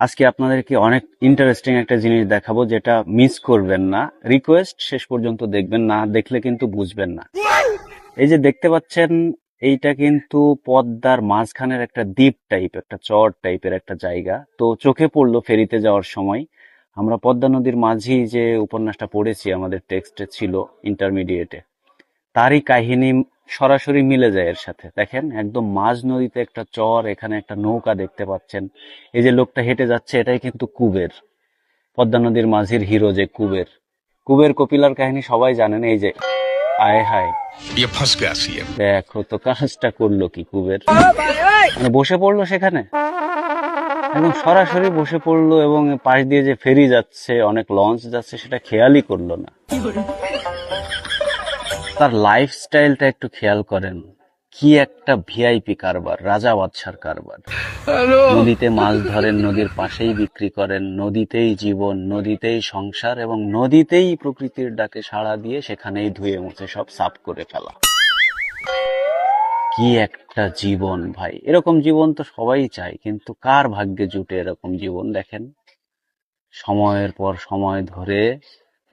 আজকে আপনাদেরকে অনেক ইন্টারেস্টিং একটা জিনিস দেখাবো, যেটা মিস করবেন না। রিকোয়েস্ট, শেষ পর্যন্ত দেখবেন, না দেখলে কিন্তু বুঝবেন না। এই যে দেখতে পাচ্ছেন, এইটা কিন্তু পদ্মার মাঝখানের একটা দ্বীপ টাইপ, একটা চর টাইপের একটা জায়গা। তো চোখে পড়লো ফেরিতে যাওয়ার সময়, আমরা পদ্মা নদীর মাঝি যে উপন্যাসটা পড়েছি, আমাদের টেক্সটে ছিল ইন্টারমিডিয়েটে, তারই কাহিনী সরাসরি মিলে যায় এর সাথে। দেখেন, একদম মাঝ নদীতে একটা চর, এখানে একটা নৌকা দেখতে পাচ্ছেন। এই যে লোকটা হেঁটে যাচ্ছে, এটাই কিন্তু কুবের, পদ্মা নদীর মাঝির হিরো যে কুবের। কুবের কপিলার কাহিনী সবাই জানেন। এই যে আয় হায়, ये फंस गया सीएम। দেখো তো কাজটা করলো কি কুবের, মানে বসে পড়লো সেখানে, একদম সরাসরি বসে পড়লো, এবং পাশ দিয়ে যে ফেরি যাচ্ছে, অনেক লঞ্চ যাচ্ছে, সেটা খেয়ালই করলো না। তার লাইফস্টাইলটা একটু খেয়াল করেন, কি একটা ভিআইপি কারবার, রাজা বাদশার কারবার। নদীতে মাছ ধরেন, নদীর পাশেই বিক্রি করেন, নদীতেই জীবন, নদীতেই সংসার, এবং নদীতেই প্রকৃতির ডাকে সাড়া দিয়ে সেখানেই ধুয়ে মুছে সব সাফ করে ফেলা। কি একটা জীবন ভাই! এরকম জীবন তো সবাই চায়, কিন্তু কার ভাগ্যে জুটে এরকম জীবন? দেখেন, সময়ের পর সময় ধরে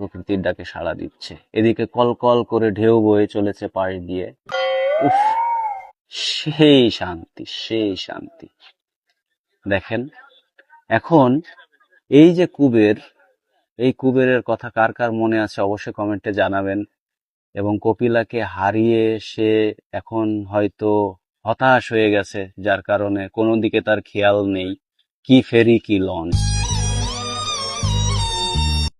প্রকৃতির ডাকে সাড়া দিচ্ছে। এদিকে কলকল করে ঢেউ বয়ে চলেছে পাশ দিয়ে। উফ, সেই শান্তি, সেই শান্তি। দেখেন, এখন এই যে কুবের, এই কুবেরের কথা কার কার মনে আছে অবশ্যই কমেন্টে জানাবেন। এবং কপিলাকে হারিয়ে সে এখন হয়তো হতাশ হয়ে গেছে, যার কারণে কোনো দিকে তার খেয়াল নেই, কি ফেরি কি লঞ্চ।